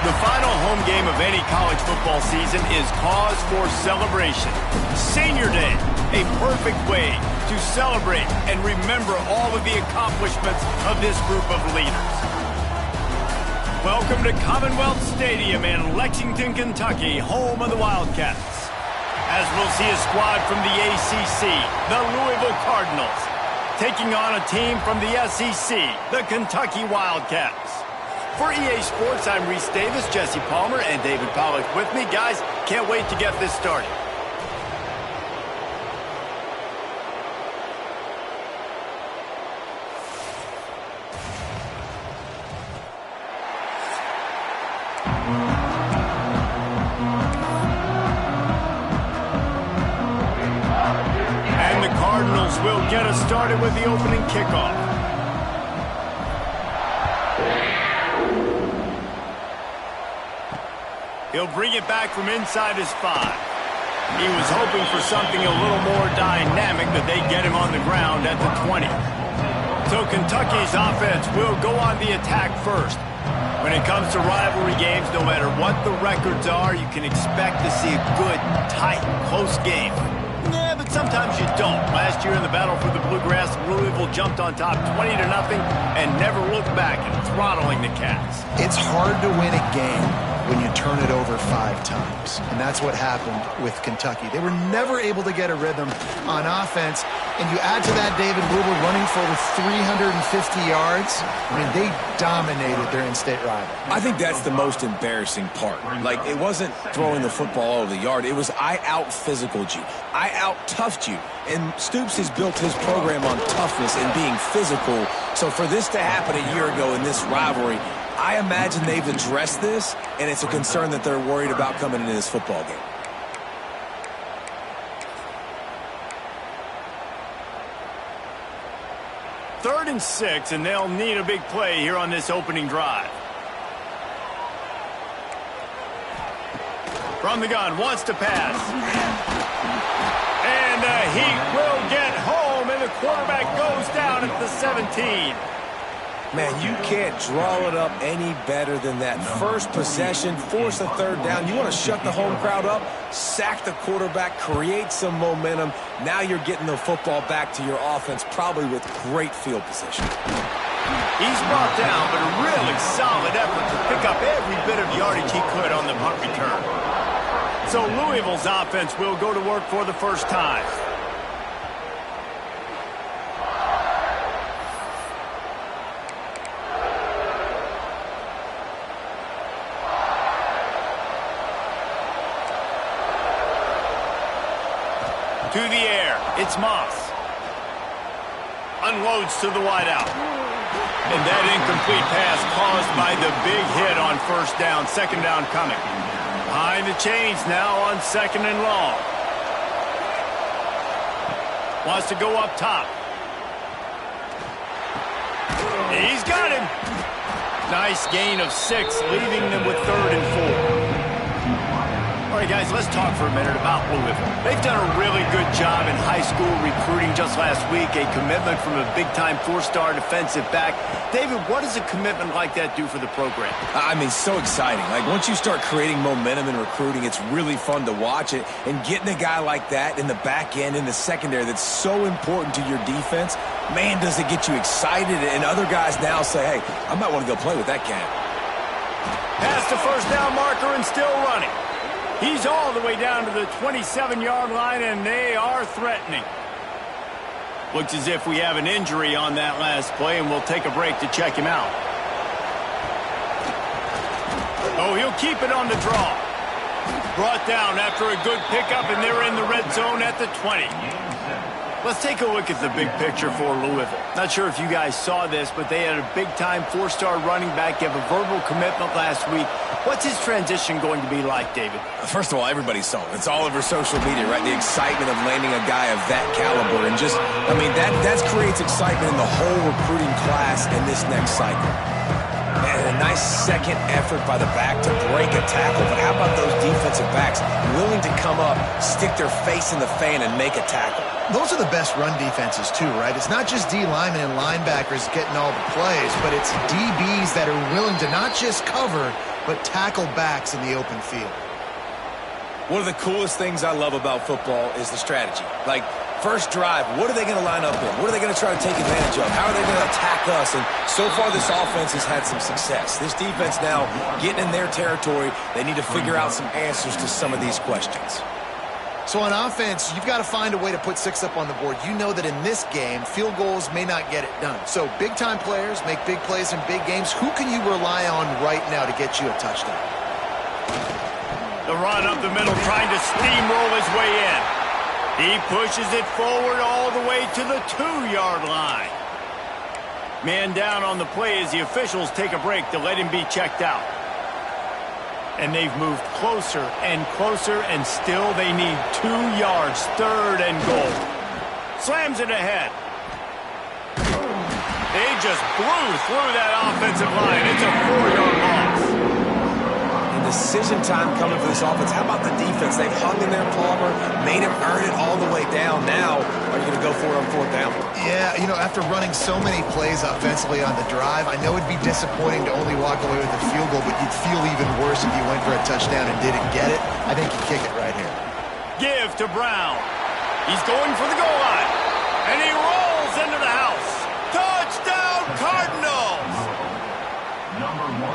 The final home game of any college football season is cause for celebration. Senior Day, a perfect way to celebrate and remember all of the accomplishments of this group of leaders. Welcome to Commonwealth Stadium in Lexington, Kentucky, home of the Wildcats. As we'll see a squad from the ACC, the Louisville Cardinals, taking on a team from the SEC, the Kentucky Wildcats. For EA Sports, I'm Reese Davis, Jesse Palmer, and David Pollack with me. Guys, can't wait to get this started. And the Cardinals will get us started with the opening kickoff. He'll bring it back from inside his 5. He was hoping for something a little more dynamic, but they get him on the ground at the 20. So Kentucky's offense will go on the attack first. When it comes to rivalry games, no matter what the records are, you can expect to see a good, tight, close game. Yeah, but sometimes you don't. Last year in the battle for the Bluegrass, Louisville jumped on top 20-0 and never looked back in throttling the Cats. It's hard to win a game when you turn it over 5 times. And that's what happened with Kentucky. They were never able to get a rhythm on offense. And you add to that David Louisville running for over 350 yards. I mean, they dominated their in-state rival. I think that's the most embarrassing part. Like, it wasn't throwing the football over the yard. It was I out-physicaled you. I out-toughed you. And Stoops has built his program on toughness and being physical. So for this to happen a year ago in this rivalry, I imagine they've addressed this, and it's a concern that they're worried about coming into this football game. Third and 6, and they'll need a big play here on this opening drive. From the gun, wants to pass. And he will get home, and the quarterback goes down at the 17. Man, you can't draw it up any better than that. First possession, force a third down. You want to shut the home crowd up, sack the quarterback, create some momentum. Now you're getting the football back to your offense, probably with great field position. He's brought down, but a really solid effort to pick up every bit of yardage he could on the punt return. So Louisville's offense will go to work for the first time. To the air, it's Moss. Unloads to the wideout. And that incomplete pass caused by the big hit on first down, second down coming. Behind the chains now on second and long. Wants to go up top. He's got him. Nice gain of 6, leaving them with third and 4. All right, guys, let's talk for a minute about Louisville. They've done a really good job in high school recruiting just last week, a commitment from a big-time 4-star defensive back. David, what does a commitment like that do for the program? I mean, so exciting. Like, once you start creating momentum in recruiting, it's really fun to watch it. And getting a guy like that in the back end, in the secondary, that's so important to your defense, man, does it get you excited. And other guys now say, hey, I might want to go play with that cat. Past the first down marker and still running. He's all the way down to the 27-yard line, and they are threatening. Looks as if we have an injury on that last play, and we'll take a break to check him out. Oh, he'll keep it on the draw. Brought down after a good pickup, and they're in the red zone at the 20. Let's take a look at the big picture for Louisville. Not sure if you guys saw this, but they had a big-time 4-star running back give a verbal commitment last week. What's his transition going to be like, David? First of all, everybody saw it. It's all over social media, right? The excitement of landing a guy of that caliber. And just, I mean, that creates excitement in the whole recruiting class in this next cycle. And a nice second effort by the back to break a tackle. But how about those defensive backs willing to come up, stick their face in the fan, and make a tackle? Those are the best run defenses, too, right? It's not just D linemen and linebackers getting all the plays, but it's DBs that are willing to not just cover, but tackle backs in the open field. One of the coolest things I love about football is the strategy. Like, first drive, what are they going to line up in? What are they going to try to take advantage of? How are they going to attack us? And so far, this offense has had some success. This defense now getting in their territory. They need to figure out some answers to some of these questions. So on offense, you've got to find a way to put 6 up on the board. You know that in this game, field goals may not get it done. So big-time players make big plays in big games. Who can you rely on right now to get you a touchdown? The run up the middle, trying to steamroll his way in. He pushes it forward all the way to the 2-yard line. Man down on the play as the officials take a break to let him be checked out. And they've moved closer and closer, and still they need 2 yards, 3rd and goal. Slams it ahead. They just blew through that offensive line. It's a 4-yard loss. Decision time coming for this offense. How about the defense? They've hung in there, Palmer, made him earn it all the way down. Now, are you going to go for it on 4th down? Yeah, you know, after running so many plays offensively on the drive, I know it'd be disappointing to only walk away with a field goal, but you'd feel even worse if you went for a touchdown and didn't get it. I think you kick it right here. Give to Brown. He's going for the goal line. And he rolls into the house. Touchdown, Cardinals!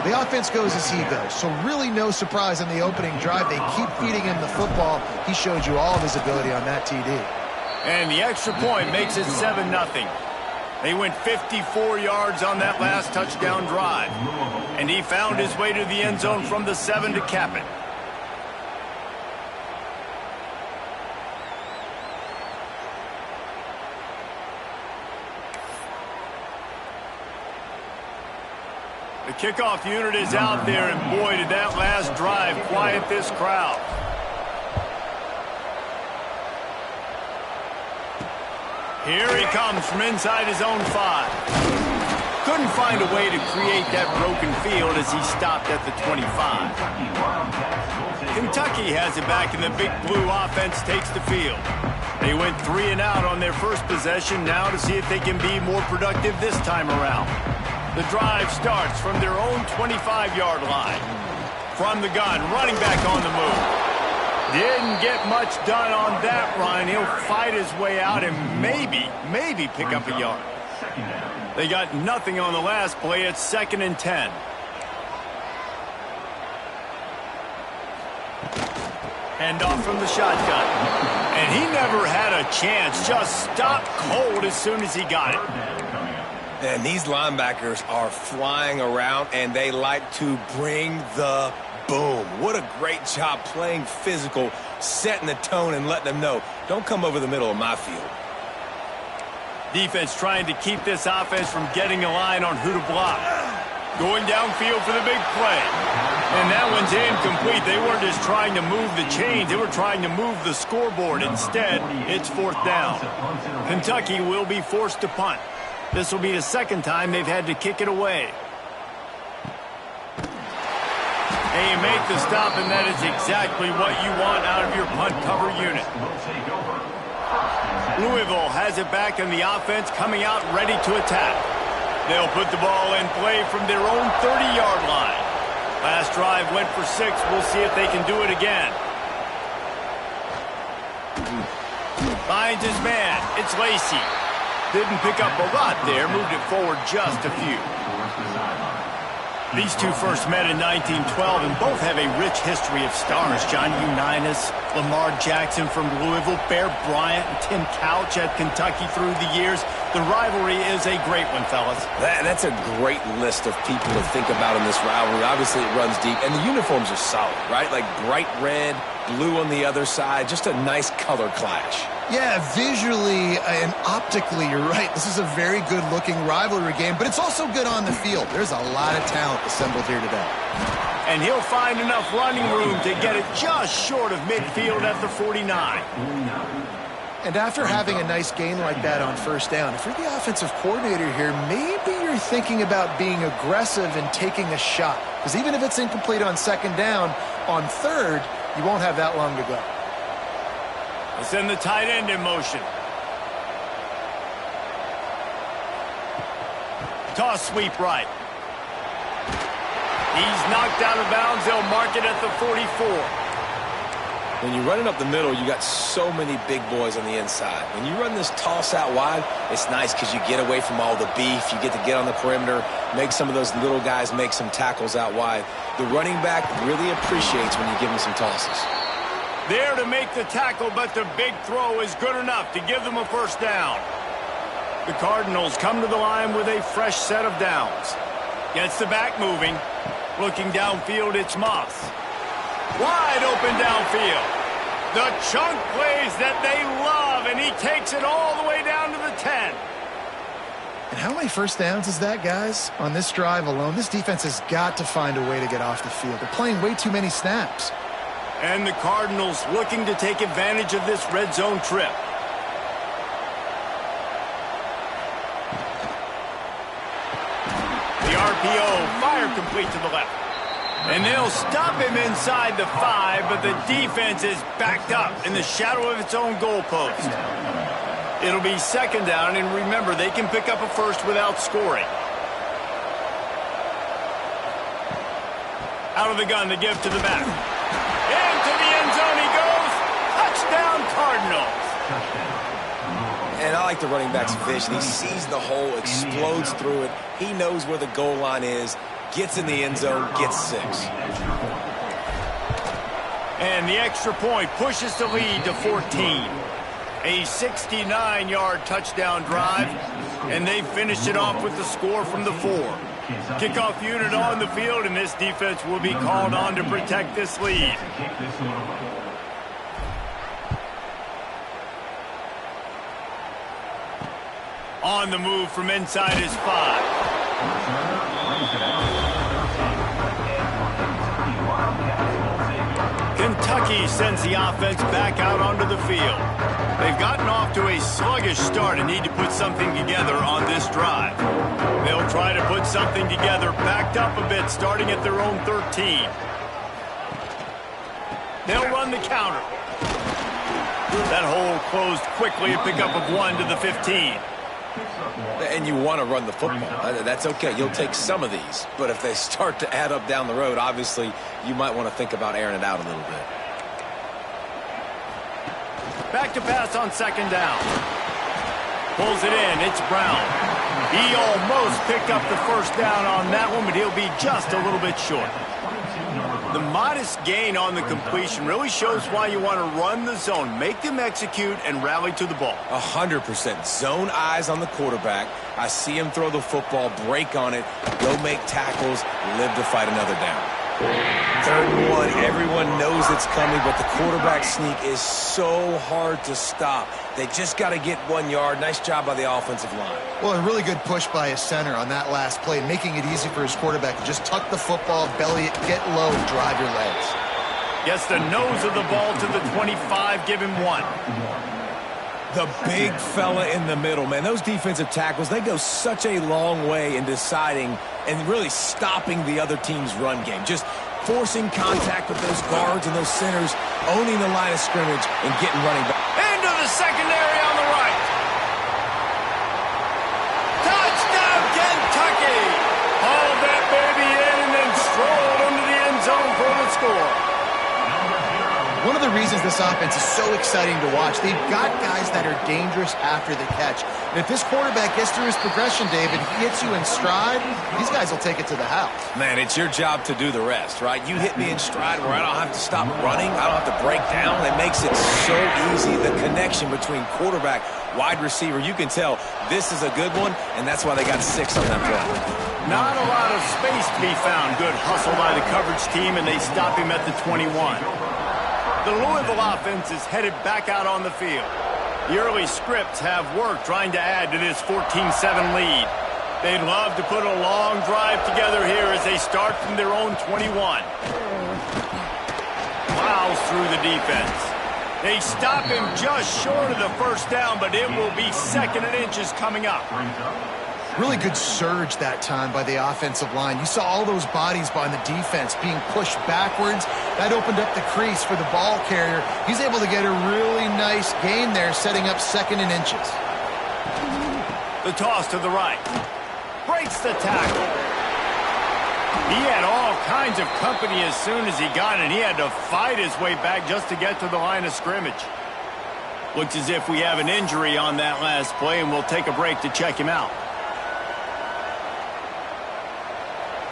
The offense goes as he goes, so really no surprise in the opening drive. They keep feeding him the football. He showed you all of his ability on that TD. And the extra point makes it 7-0. They went 54 yards on that last touchdown drive. And he found his way to the end zone from the 7 to cap it. The kickoff unit is out there, and boy, did that last drive quiet this crowd. Here he comes from inside his own 5. Couldn't find a way to create that broken field as he stopped at the 25. Kentucky has it back, and the big blue offense takes the field. They went 3 and out on their first possession, now to see if they can be more productive this time around. The drive starts from their own 25-yard line. From the gun, running back on the move. Didn't get much done on that run. He'll fight his way out and maybe pick up a yard. They got nothing on the last play. It's 2nd and 10. Hand off from the shotgun. And he never had a chance. Just stopped cold as soon as he got it. And these linebackers are flying around, and they like to bring the boom. What a great job playing physical, setting the tone and letting them know, don't come over the middle of my field. Defense trying to keep this offense from getting a line on who to block. Going downfield for the big play. And that one's incomplete. They weren't just trying to move the chains. They were trying to move the scoreboard. Instead, it's 4th down. Kentucky will be forced to punt. This will be the 2nd time they've had to kick it away. And you make the stop, and that is exactly what you want out of your punt cover unit. Louisville has it back, and the offense coming out ready to attack. They'll put the ball in play from their own 30-yard line. Last drive went for 6. We'll see if they can do it again. Finds his man. It's Lacey. Didn't pick up a lot there, moved it forward just a few. These two first met in 1912, and both have a rich history of stars. John Unitas, Lamar Jackson from Louisville, Bear Bryant, and Tim Couch at Kentucky through the years. The rivalry is a great one, fellas. That's a great list of people to think about in this rivalry. Obviously, it runs deep, and the uniforms are solid, right? Like bright red, blue on the other side, just a nice color clash. Yeah, visually and optically, you're right. This is a very good-looking rivalry game, but it's also good on the field. There's a lot of talent assembled here today. And he'll find enough running room to get it just short of midfield at the 49. And after having a nice gain like that on 1st down, if you're the offensive coordinator here, maybe you're thinking about being aggressive and taking a shot. Because even if it's incomplete on 2nd down, on 3rd, you won't have that long to go. They send the tight end in motion. Toss sweep right. He's knocked out of bounds. They'll mark it at the 44. When you're running up the middle, you got so many big boys on the inside. When you run this toss out wide, it's nice because you get away from all the beef. You get to get on the perimeter, make some of those little guys make some tackles out wide. The running back really appreciates when you give him some tosses. There to make the tackle, but the big throw is good enough to give them a first down. The Cardinals come to the line with a fresh set of downs. Gets the back moving. Looking downfield, it's Moss. Wide open downfield. The chunk plays that they love, and he takes it all the way down to the 10. And how many first downs is that, guys? On this drive alone, this defense has got to find a way to get off the field. They're playing way too many snaps. And the Cardinals looking to take advantage of this red zone trip. The RPO, fire complete to the left. And they'll stop him inside the 5, but the defense is backed up in the shadow of its own goalpost. It'll be second down, and remember, they can pick up a first without scoring. Out of the gun to give to the back. Into the end zone he goes. Touchdown, Cardinals. And I like the running back's vision. He sees the hole, explodes through it. He knows where the goal line is, gets in the end zone, gets 6. And the extra point pushes the lead to 14. A 69-yard touchdown drive, and they finished it off with the score from the 4. Kickoff unit on the field, and this defense will be called on to protect this lead. On the move from inside his 5. Kentucky sends the offense back out onto the field. They've gotten off to a sluggish start and need to put something together on this drive. They'll try to put something together, backed up a bit, starting at their own 13. They'll run the counter. That hole closed quickly, a pickup of 1 to the 15. And you want to run the football. That's okay. You'll take some of these. But if they start to add up down the road, obviously, you might want to think about airing it out a little bit. Back to pass on second down. Pulls it in. It's Brown. He almost picked up the first down on that one, but he'll be just a little bit short. The modest gain on the completion really shows why you want to run the zone, make them execute, and rally to the ball. 100%. Zone eyes on the quarterback. I see him throw the football, break on it, go make tackles, live to fight another down. 3rd and 1, everyone knows it's coming, but the quarterback sneak is so hard to stop. They just got to get 1 yard. Nice job by the offensive line. Well, a really good push by his center on that last play, making it easy for his quarterback to just tuck the football, belly it, get low, and drive your legs. Gets the nose of the ball to the 25, give him 1. The big fella in the middle, man. Those defensive tackles, they go such a long way in deciding and really stopping the other team's run game. Just forcing contact with those guards and those centers, owning the line of scrimmage, and getting running back. Into the secondary on the right. Touchdown, Kentucky! Hauled that baby in and then strolled into the end zone for the score. One of the reasons this offense is so exciting to watch, they've got guys that are dangerous after the catch. And if this quarterback gets through his progression, David, he hits you in stride, these guys will take it to the house. Man, it's your job to do the rest, right? You hit me in stride where I don't have to stop running. I don't have to break down. It makes it so easy. The connection between quarterback, wide receiver, you can tell this is a good one, and that's why they got 6 on that play. Not a lot of space to be found. Good hustle by the coverage team, and they stop him at the 21. The Louisville offense is headed back out on the field. The early scripts have worked trying to add to this 14-7 lead. They'd love to put a long drive together here as they start from their own 21. Plows through the defense. They stop him just short of the first down, but it will be 2nd and inches coming up. Really good surge that time by the offensive line. You saw all those bodies by the defense being pushed backwards. That opened up the crease for the ball carrier. He's able to get a really nice gain there, setting up 2nd and inches. The toss to the right. Breaks the tackle. He had all kinds of company as soon as he got it. He had to fight his way back just to get to the line of scrimmage. Looks as if we have an injury on that last play, and we'll take a break to check him out.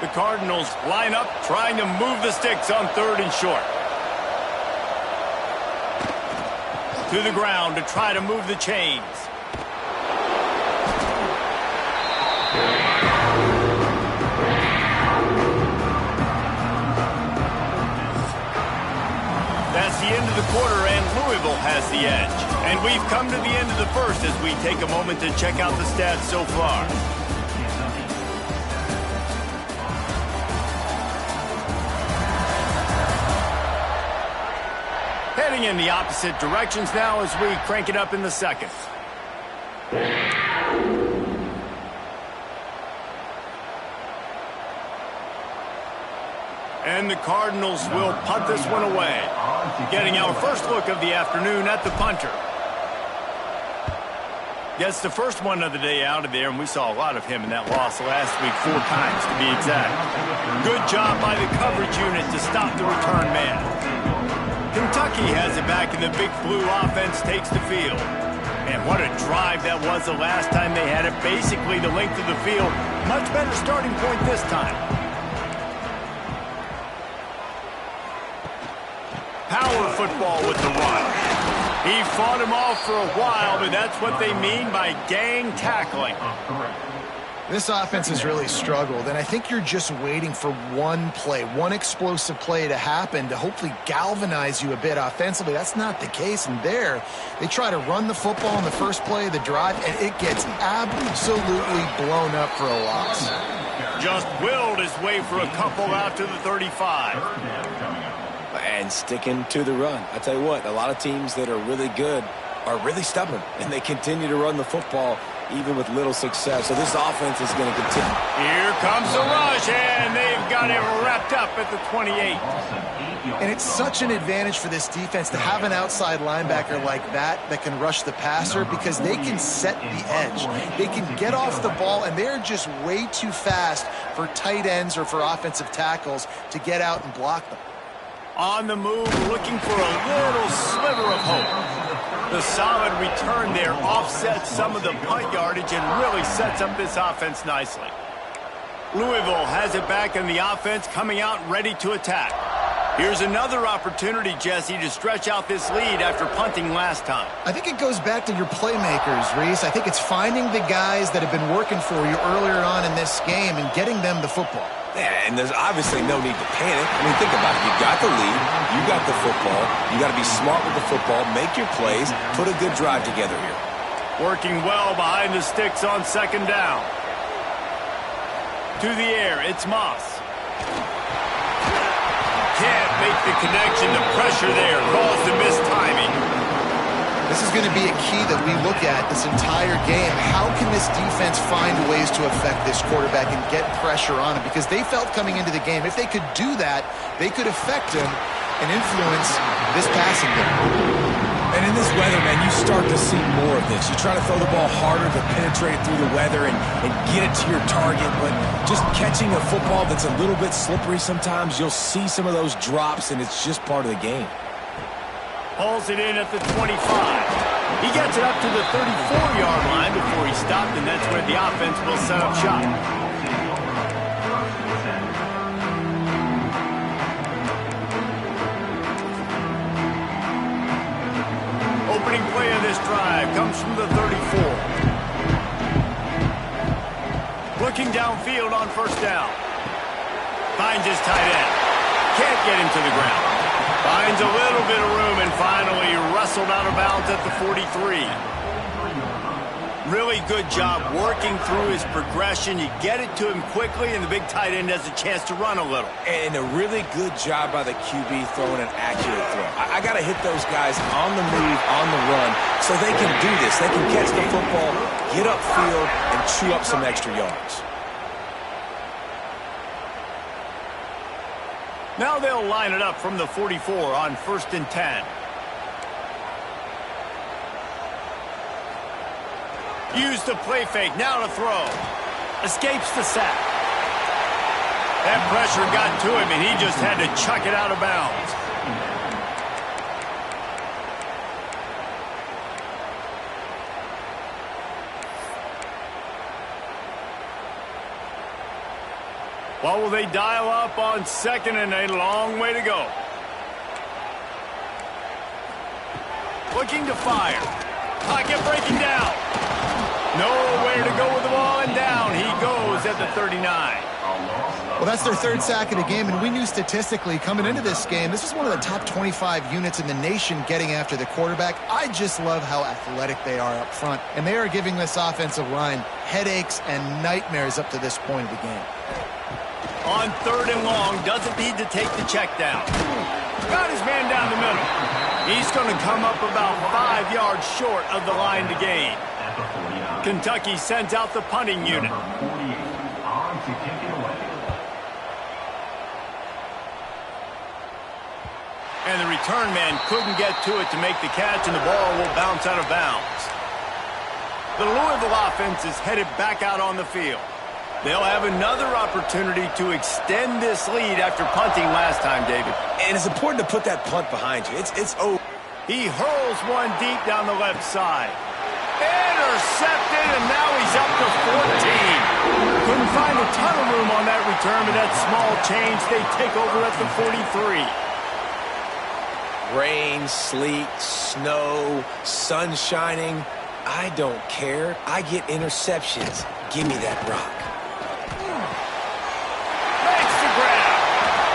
The Cardinals line up, trying to move the sticks on 3rd and short. To the ground to try to move the chains. That's the end of the quarter, and Louisville has the edge. And we've come to the end of the first as we take a moment to check out the stats so far. Heading in the opposite directions now as we crank it up in the second. And the Cardinals will punt this one away. Getting our first look of the afternoon at the punter. Gets the first one of the day out of there, and we saw a lot of him in that loss last week, 4 times to be exact. Good job by the coverage unit to stop the return man. Kentucky has it back, and the Big Blue offense takes the field. And what a drive that was the last time they had it, basically the length of the field. Much better starting point this time. Power football with the run. He fought him off for a while, but that's what they mean by gang tackling. This offense has really struggled, and I think you're just waiting for one play, one explosive play to happen to hopefully galvanize you a bit offensively. That's not the case, and there, they try to run the football in the first play of the drive, and it gets absolutely blown up for a loss. Just willed his way for a couple out to the 35. And sticking to the run. I tell you what, a lot of teams that are really good are really stubborn, and they continue to run the football even with little success. So this offense is going to continue. Here comes the rush, and they've got it wrapped up at the 28. And it's such an advantage for this defense to have an outside linebacker like that can rush the passer, because they can set the edge. They can get off the ball, and they're just way too fast for tight ends or for offensive tackles to get out and block them. On the move, looking for a little sliver of hope. The solid return there offsets some of the punt yardage and really sets up this offense nicely. Louisville has it back in the offense, coming out ready to attack. Here's another opportunity, Jesse, to stretch out this lead after punting last time. I think it goes back to your playmakers, Reese. I think it's finding the guys that have been working for you earlier on in this game and getting them the football. Yeah, and there's obviously no need to panic. I mean, think about it. You got the lead. You got the football. You got to be smart with the football. Make your plays. Put a good drive together here. Working well behind the sticks on 2nd down. To the air, it's Moss. Can't make the connection. The pressure there caused the missed timing. This is going to be a key that we look at this entire game. How can this defense find ways to affect this quarterback and get pressure on him? Because they felt coming into the game, if they could do that, they could affect him and influence this passing game. And in this weather, man, you start to see more of this. You try to throw the ball harder to penetrate it through the weather and get it to your target, but just catching a football that's a little bit slippery sometimes, you'll see some of those drops, and it's just part of the game. Pulls it in at the 25. He gets it up to the 34-yard line before he stopped, and that's where the offense will set up shop. Opening play of this drive comes from the 34. Looking downfield on 1st down. Finds his tight end. Can't get him to the ground. Finds a little bit of room and finally wrestled out of bounds at the 43. Really good job working through his progression. You get it to him quickly, and the big tight end has a chance to run a little. And a really good job by the QB throwing an accurate throw. I got to hit those guys on the move, on the run, so they can do this. They can catch the football, get upfield, and chew up some extra yards. Now they'll line it up from the 44 on 1st and 10. Use the play fake, now to throw. Escapes the sack. That pressure got to him, and he just had to chuck it out of bounds. What will they dial up on second, and a long way to go? Looking to fire. Pocket breaking down. Nowhere to go with the ball, and down he goes at the 39. Well, that's their third sack of the game, and we knew statistically coming into this game, this was one of the top 25 units in the nation getting after the quarterback. I just love how athletic they are up front, and they are giving this offensive line headaches and nightmares up to this point of the game. On third and long, doesn't need to take the check down. Got his man down the middle. He's going to come up about 5 yards short of the line to gain. Kentucky sends out the punting unit. And the return man couldn't get to it to make the catch, and the ball will bounce out of bounds. The Louisville offense is headed back out on the field. They'll have another opportunity to extend this lead after punting last time, David. And it's important to put that punt behind you. It's over. He hurls one deep down the left side. Intercepted, and now he's up to 14. Couldn't find a ton of room on that return, but that small change, they take over at the 43. Rain, sleet, snow, sun shining. I don't care. I get interceptions. Give me that rock. Makes the grab.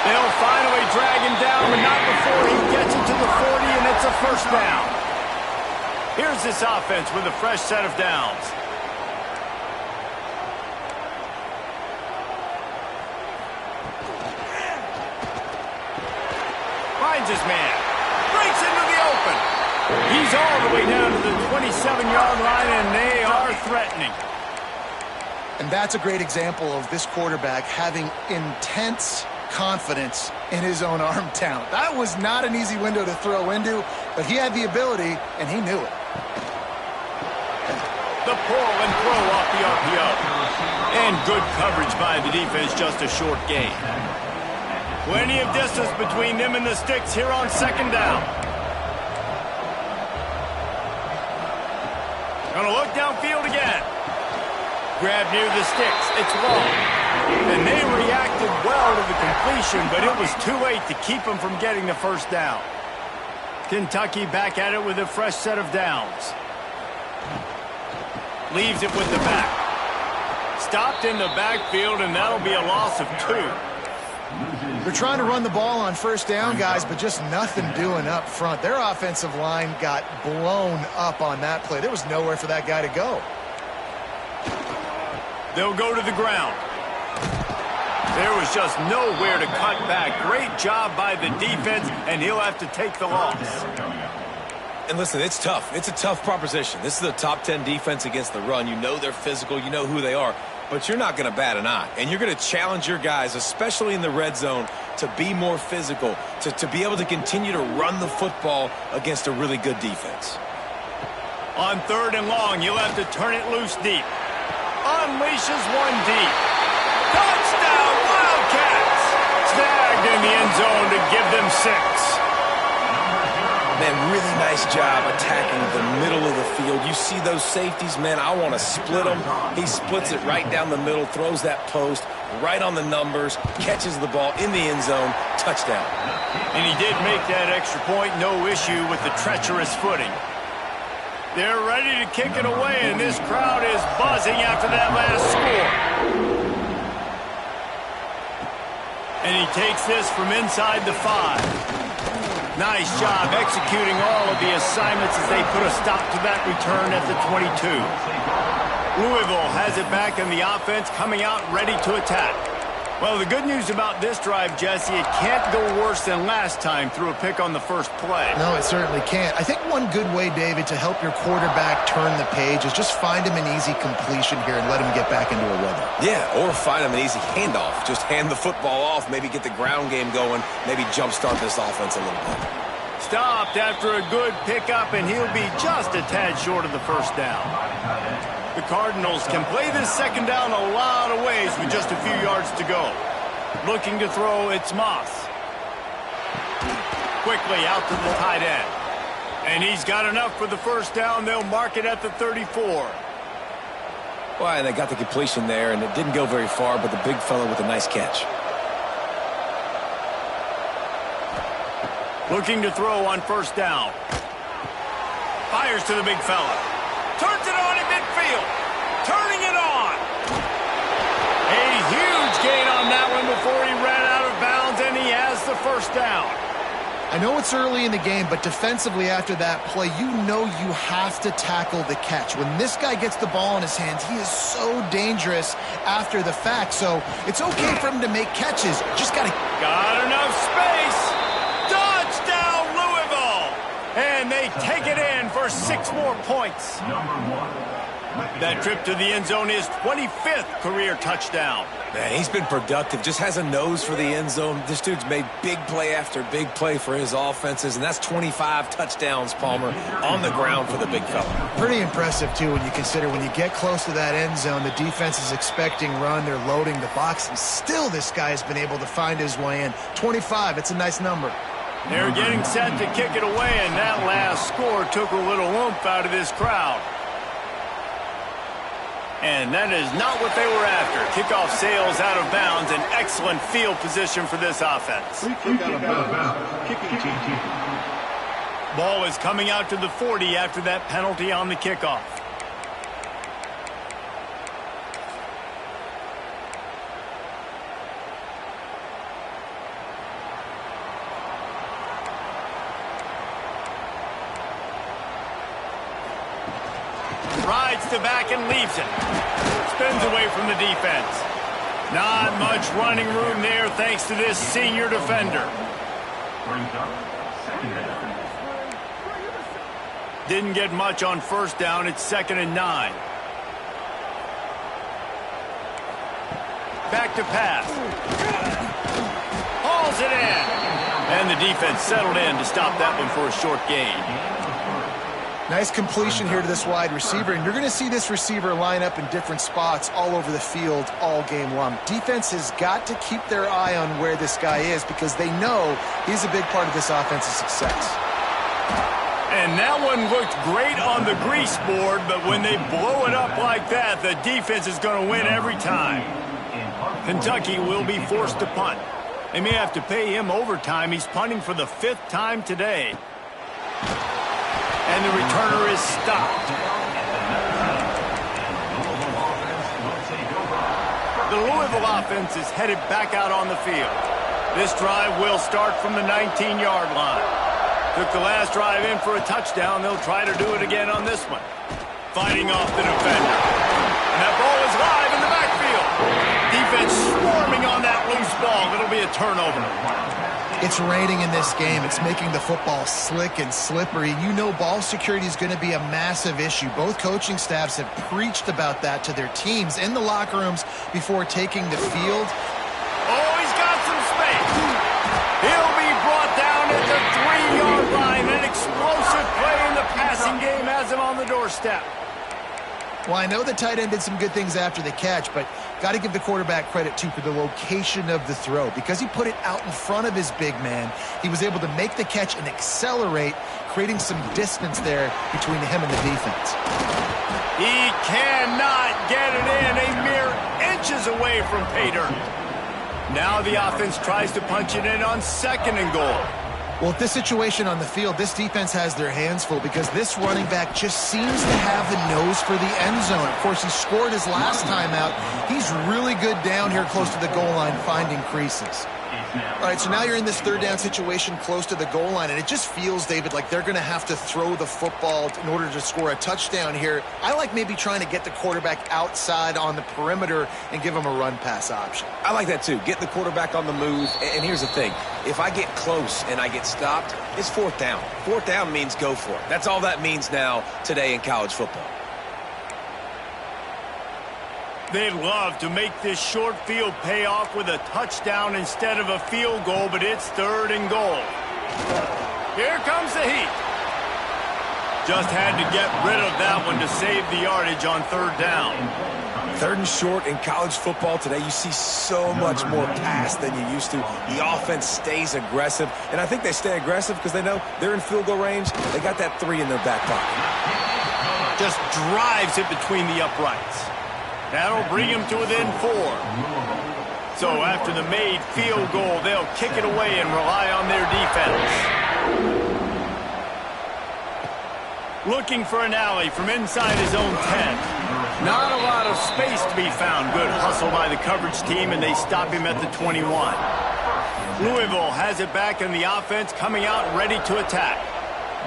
They'll finally drag him down, but not before he gets it to the 40, and it's a first down. Here's this offense with a fresh set of downs. Finds his man. Breaks into the open. He's all the way down to the 27-yard line, and they are threatening. And that's a great example of this quarterback having intense confidence in his own arm talent. That was not an easy window to throw into, but he had the ability, and he knew it. The pull and throw off the RPO. And good coverage by the defense, just a short gain. Plenty of distance between them and the sticks here on second down. Gonna look downfield again. Grab near the sticks. It's long. And they reacted well to the completion, but it was too late to keep them from getting the first down. Kentucky back at it with a fresh set of downs. Leaves it with the back. Stopped in the backfield, and that'll be a loss of 2. They're trying to run the ball on first down, guys, but just nothing doing up front. Their offensive line got blown up on that play. There was nowhere for that guy to go. They'll go to the ground. There was just nowhere to cut back. Great job by the defense, and he'll have to take the loss. And listen, it's tough. It's a tough proposition. This is a top 10 defense against the run. You know they're physical. You know who they are. But you're not going to bat an eye. And you're going to challenge your guys, especially in the red zone, to be more physical, to be able to continue to run the football against a really good defense. On third and long, you'll have to turn it loose deep. Unleashes one deep. Touchdown, Wildcats! Snagged in the end zone to give them 6. Man, really nice job attacking the middle of the field. You see those safeties, man, I want to split them. He splits it right down the middle, throws that post right on the numbers, catches the ball in the end zone, touchdown. And he did make that extra point, no issue with the treacherous footing. They're ready to kick it away, and this crowd is buzzing after that last score. And he takes this from inside the 5. Nice job executing all of the assignments as they put a stop to that return at the 22. Louisville has it back in the offense, coming out ready to attack. Well, the good news about this drive, Jesse, it can't go worse than last time through a pick on the first play. No, it certainly can't. I think one good way, David, to help your quarterback turn the page is just find him an easy completion here and let him get back into a rhythm. Yeah, or find him an easy handoff. Just hand the football off, maybe get the ground game going, maybe jumpstart this offense a little bit. Stopped after a good pickup, and he'll be just a tad short of the first down. The Cardinals can play this second down a lot of ways with just a few yards to go. Looking to throw, it's Moss. Quickly out to the tight end. And he's got enough for the first down. They'll mark it at the 34. Well, they got the completion there, and it didn't go very far, but the big fella with a nice catch. Looking to throw on first down. Fires to the big fella. Turns it on in midfield. Turning it on. A huge gain on that one before he ran out of bounds, and he has the first down. I know it's early in the game, but defensively after that play, you know you have to tackle the catch. When this guy gets the ball in his hands, he is so dangerous after the fact. So it's okay for him to make catches. Just got enough space. Touchdown, Louisville. And they take it in for 6 more points. That trip to the end zone is 25th career touchdown. Man, he's been productive, just has a nose for the end zone. This dude's made big play after big play for his offenses, and that's 25 touchdowns, Palmer, on the ground for the big fella. Pretty impressive, too, when you consider when you get close to that end zone, the defense is expecting run, they're loading the box, and still this guy has been able to find his way in. 25, it's a nice number. They're getting set to kick it away, and that last score took a little oomph out of this crowd. And that is not what they were after. Kickoff sails out of bounds. An excellent field position for this offense. Ball is coming out to the 40 after that penalty on the kickoff. Rides to back and leaves it. Spins away from the defense. Not much running room there thanks to this senior defender. Didn't get much on first down. It's 2nd and 9. Back to pass. Hauls it in. And the defense settled in to stop that one for a short gain. Nice completion here to this wide receiver, and you're going to see this receiver line up in different spots all over the field all game long. Defense has got to keep their eye on where this guy is because they know he's a big part of this offense's success. And that one looked great on the grease board, but when they blow it up like that, the defense is going to win every time. Kentucky will be forced to punt. They may have to pay him overtime. He's punting for the 5th time today. And the returner is stopped. The Louisville offense is headed back out on the field. This drive will start from the 19-yard line. Took the last drive in for a touchdown. They'll try to do it again on this one. Fighting off the defender. And that ball is live in the backfield. Defense swarming on that loose ball. It'll be a turnover. It's raining in this game. It's making the football slick and slippery. You know ball security is going to be a massive issue. Both coaching staffs have preached about that to their teams in the locker rooms before taking the field. Oh, he's got some space. He'll be brought down at the 3-yard line. An explosive play in the passing game has him on the doorstep. Well, I know the tight end did some good things after the catch, but got to give the quarterback credit, too, for the location of the throw. Because he put it out in front of his big man, he was able to make the catch and accelerate, creating some distance there between him and the defense. He cannot get it in, a mere inches away from pay dirt. Now the offense tries to punch it in on 2nd and goal. Well, at this situation on the field, this defense has their hands full because this running back just seems to have the nose for the end zone. Of course, he scored his last time out. He's really good down here close to the goal line, finding creases. All right, so now you're in this 3rd down situation close to the goal line, and it just feels, David, like they're going to have to throw the football in order to score a touchdown here. I like maybe trying to get the quarterback outside on the perimeter and give him a run-pass option. I like that, too. Get the quarterback on the move. And here's the thing. If I get close and I get stopped, it's 4th down. 4th down means go for it. That's all that means now today in college football. They'd love to make this short field pay off with a touchdown instead of a field goal, but it's 3rd and goal. Here comes the heat. Just had to get rid of that one to save the yardage on 3rd down. Third and short in college football today, you see so much more pass than you used to. The offense stays aggressive, and I think they stay aggressive because they know they're in field goal range. They got that 3 in their back pocket. Just drives it between the uprights. That'll bring him to within 4. So after the made field goal, they'll kick it away and rely on their defense. Looking for an alley from inside his own 10. Not a lot of space to be found. Good hustle by the coverage team, and they stop him at the 21. Louisville has it back in the offense, coming out ready to attack.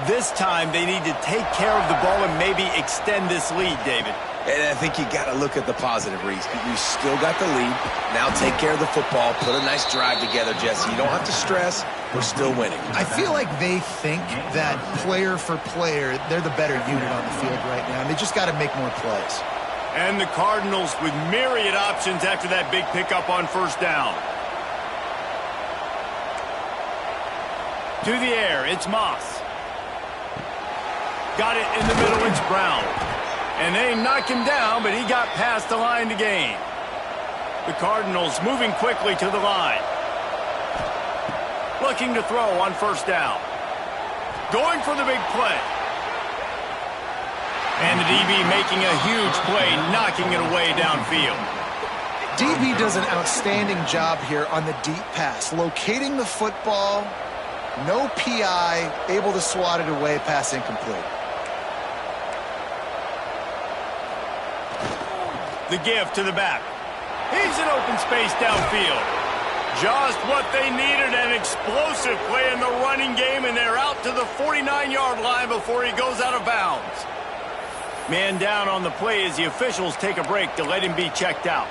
This time, they need to take care of the ball and maybe extend this lead, David. And I think you got to look at the positive, Reese. You still got the lead. Now take care of the football. Put a nice drive together, Jesse. You don't have to stress. We're still winning. I feel like they think that player for player, they're the better unit on the field right now, and they just got to make more plays. And the Cardinals with myriad options after that big pickup on first down. To the air, it's Moss. Got it in the middle, it's Brown. And they knock him down, but he got past the line to gain. The Cardinals moving quickly to the line. Looking to throw on first down. Going for the big play. And the DB making a huge play, knocking it away downfield. DB does an outstanding job here on the deep pass. Locating the football, no PI, able to swat it away, pass incomplete. The give to the back. He's in open space downfield. Just what they needed, an explosive play in the running game, and they're out to the 49-yard line before he goes out of bounds. Man down on the play as the officials take a break to let him be checked out.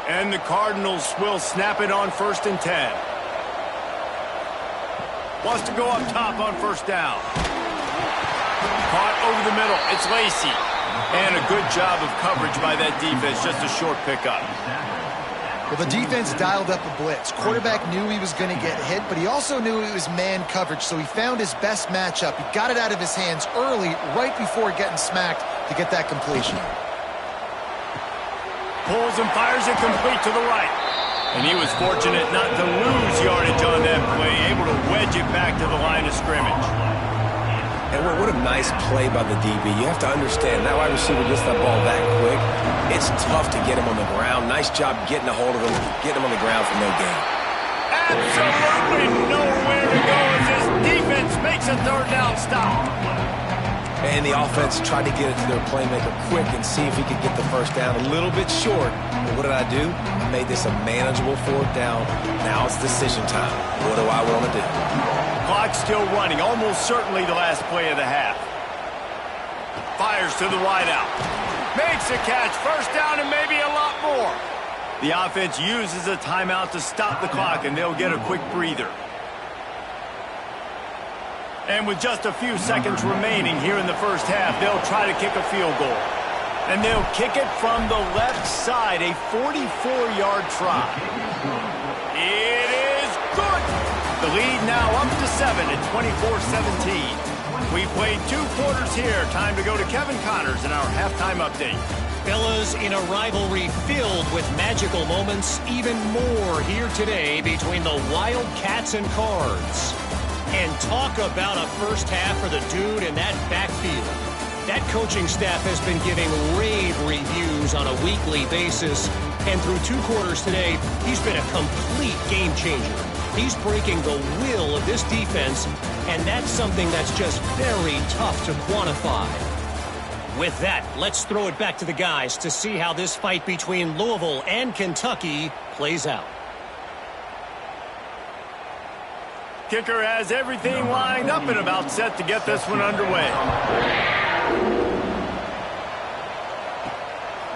And the Cardinals will snap it on 1st and 10. Wants to go up top on first down. Caught over the middle. It's Lacy. And a good job of coverage by that defense. Just a short pickup. Well, the defense dialed up a blitz. Quarterback knew he was going to get hit, but he also knew it was man coverage, so he found his best matchup. He got it out of his hands early, right before getting smacked to get that completion. Pulls and fires it complete to the right. And he was fortunate not to lose yardage on that play, able to wedge it back to the line of scrimmage. And what a nice play by the DB. You have to understand, that wide receiver gets that ball that quick. It's tough to get him on the ground. Nice job getting a hold of him, getting him on the ground for no gain. Absolutely nowhere to go as this defense makes a third down stop. And the offense tried to get it to their playmaker quick and see if he could get the first down a little bit short. But what did I do? I made this a manageable 4th down. Now it's decision time. What do I want to do? Clock still running, almost certainly the last play of the half. Fires to the wideout. Makes a catch, first down and maybe a lot more. The offense uses a timeout to stop the clock, and they'll get a quick breather. And with just a few seconds remaining here in the first half, they'll try to kick a field goal. And they'll kick it from the left side, a 44-yard try. It is good. The lead now up to 7 at 24-17. We played 2 quarters here. Time to go to Kevin Connors in our halftime update. Fellas, in a rivalry filled with magical moments, even more here today between the Wildcats and Cards. And talk about a first half for the dude in that backfield. That coaching staff has been giving rave reviews on a weekly basis. And through 2 quarters today, he's been a complete game changer. He's breaking the will of this defense, and that's something that's just very tough to quantify. With that, let's throw it back to the guys to see how this fight between Louisville and Kentucky plays out. Kicker has everything lined up and about set to get this one underway.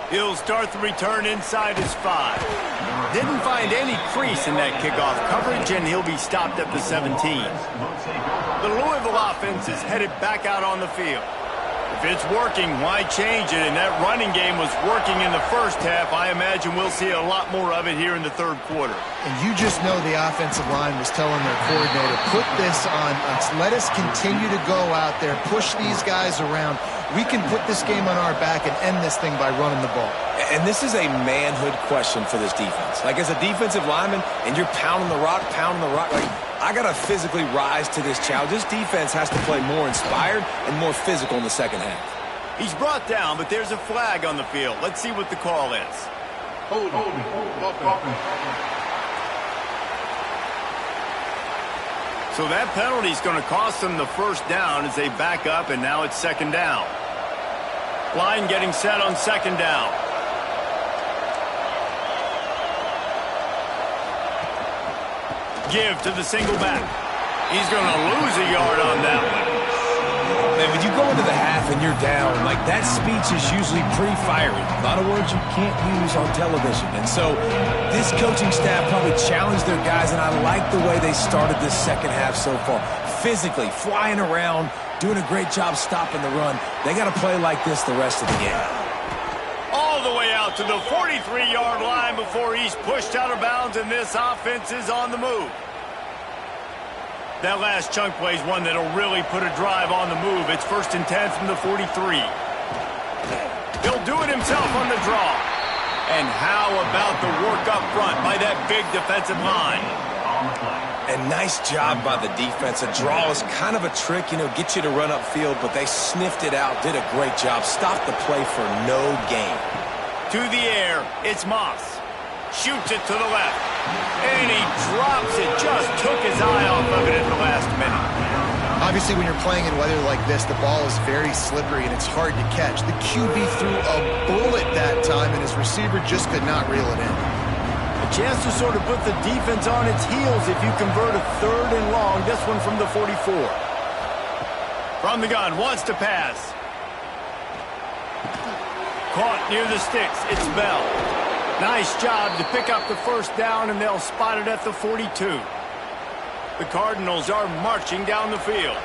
He'll start the return inside his 5. Didn't find any crease in that kickoff coverage, and he'll be stopped at the 17. The Louisville offense is headed back out on the field. If it's working, why change it? And that running game was working in the first half. I imagine we'll see a lot more of it here in the third quarter. And you just know the offensive line was telling their coordinator, put this on us. Let us continue to go out there, push these guys around. We can put this game on our back and end this thing by running the ball. And this is a manhood question for this defense. Like, as a defensive lineman, and you're pounding the rock, like, I got to physically rise to this challenge. This defense has to play more inspired and more physical in the second half. He's brought down, but there's a flag on the field. Let's see what the call is. Hold. So that penalty is going to cost them the first down as they back up, and now it's second down. Line getting set on second down. Give to the single back. He's going to lose a yard on that one. Man, when you go into the half and you're down, like, that speech is usually pretty fiery. A lot of words you can't use on television. And so this coaching staff probably challenged their guys, and I like the way they started this second half so far. Physically, flying around, doing a great job stopping the run. They got to play like this the rest of the game. All the way out to the 43-yard line before he's pushed out of bounds, and this offense is on the move. That last chunk play is one that'll really put a drive on the move. It's 1st and 10 from the 43. He'll do it himself on the draw. And how about the work up front by that big defensive line? And nice job by the defense. A draw is kind of a trick, get you to run upfield, but they sniffed it out, did a great job, stopped the play for no gain. To the air, it's Moss. Shoots it to the left. And he drops it. Just took his eye off of it at the last minute. Obviously, when you're playing in weather like this, the ball is very slippery and it's hard to catch. The QB threw a bullet that time, and his receiver just could not reel it in. A chance to sort of put the defense on its heels if you convert a 3rd and long. This one from the 44. From the gun, wants to pass. Caught near the sticks. It's Bell. Nice job to pick up the first down, and they'll spot it at the 42. The Cardinals are marching down the field.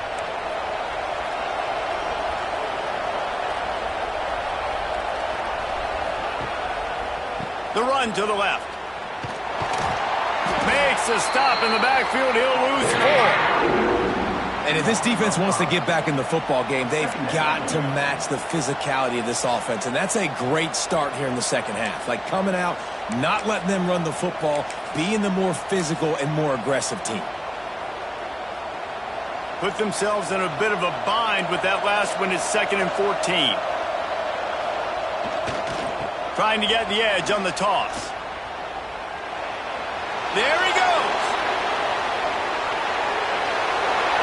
The run to the left. Makes a stop in the backfield. He'll lose 4. And if this defense wants to get back in the football game, they've got to match the physicality of this offense. And that's a great start here in the second half. Like, coming out, not letting them run the football, being the more physical and more aggressive team. Put themselves in a bit of a bind with that last one. It's 2nd and 14. Trying to get the edge on the toss. There he goes.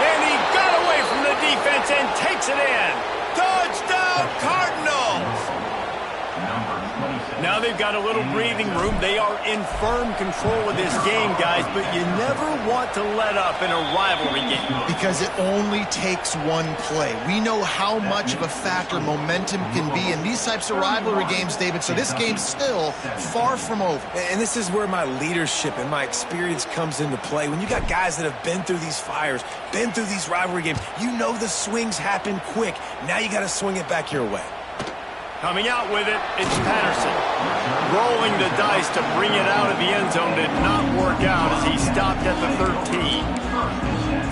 And he got away from the defense and takes it in. Touchdown, Cardinals! Now they've got a little breathing room. They are in firm control of this game, guys, but you never want to let up in a rivalry game. Because it only takes one play. We know how much of a factor momentum can be in these types of rivalry games, David, so this game's still far from over. And this is where my leadership and my experience comes into play. When you got guys that have been through these fires, been through these rivalry games, you know the swings happen quick. Now you got to swing it back your way. Coming out with it, it's Patterson. Rolling the dice to bring it out of the end zone did not work out as he stopped at the 13.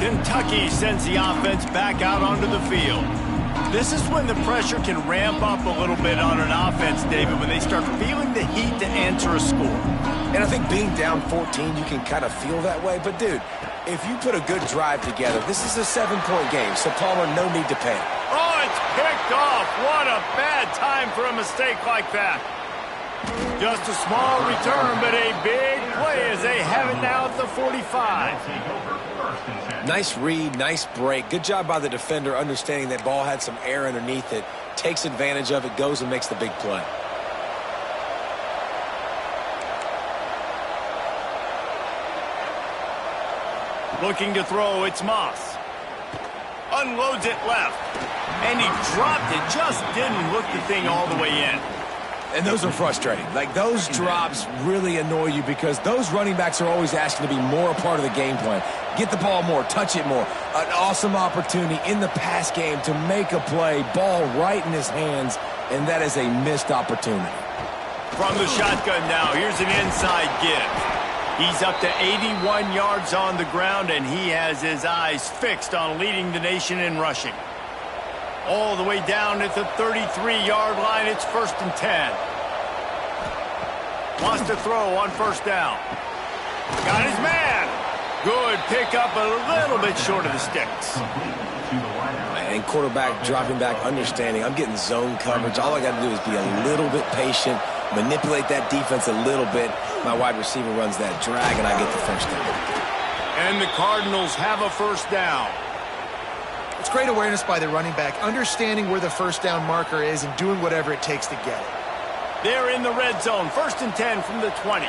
Kentucky sends the offense back out onto the field. This is when the pressure can ramp up a little bit on an offense, David, when they start feeling the heat to answer a score. And I think being down 14, you can kind of feel that way. But, dude, if you put a good drive together, this is a 7-point game, so Palmer, no need to panic. Oh, it's picked off. What a bad time for a mistake like that. Just a small return, but a big play as they have it now at the 45. Nice read, nice break. Good job by the defender understanding that ball had some air underneath it. Takes advantage of it, goes and makes the big play. Looking to throw, it's Moss. Unloads it left. And he dropped it, just didn't look the thing all the way in. And those are frustrating. Like, those drops really annoy you because those running backs are always asking to be more a part of the game plan. Get the ball more, touch it more. An awesome opportunity in the pass game to make a play, ball right in his hands, and that is a missed opportunity. From the shotgun now, here's an inside give. He's up to 81 yards on the ground, and he has his eyes fixed on leading the nation in rushing. All the way down at the 33-yard line, it's 1st and 10. Wants to throw on 1st down. Got his man. Good pickup, a little bit short of the sticks. And quarterback dropping back, understanding I'm getting zone coverage. All I got to do is be a little bit patient, manipulate that defense a little bit. My wide receiver runs that drag, and I get the 1st down. And the Cardinals have a 1st down. It's great awareness by the running back, understanding where the 1st down marker is and doing whatever it takes to get it. They're in the red zone, 1st and 10 from the 20.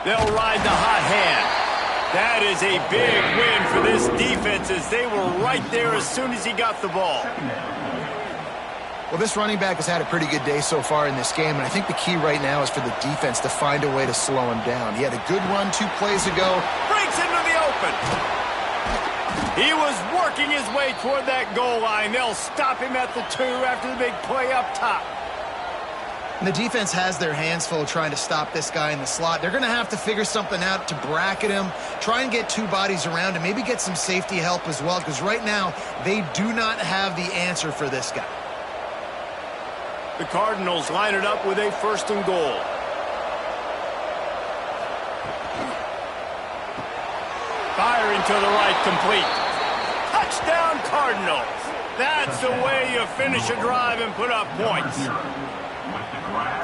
They'll ride the hot hand. That is a big win for this defense as they were right there as soon as he got the ball. Well, this running back has had a pretty good day so far in this game, and I think the key right now is for the defense to find a way to slow him down. He had a good run 2 plays ago. Breaks into the open. He was working his way toward that goal line. They'll stop him at the 2 after the big play up top. And the defense has their hands full trying to stop this guy in the slot. They're going to have to figure something out to bracket him, try and get 2 bodies around him, maybe get some safety help as well, because right now they do not have the answer for this guy. The Cardinals line it up with a 1st and goal. Firing to the right, complete. Touchdown, Cardinals. That's the way you finish a drive and put up points.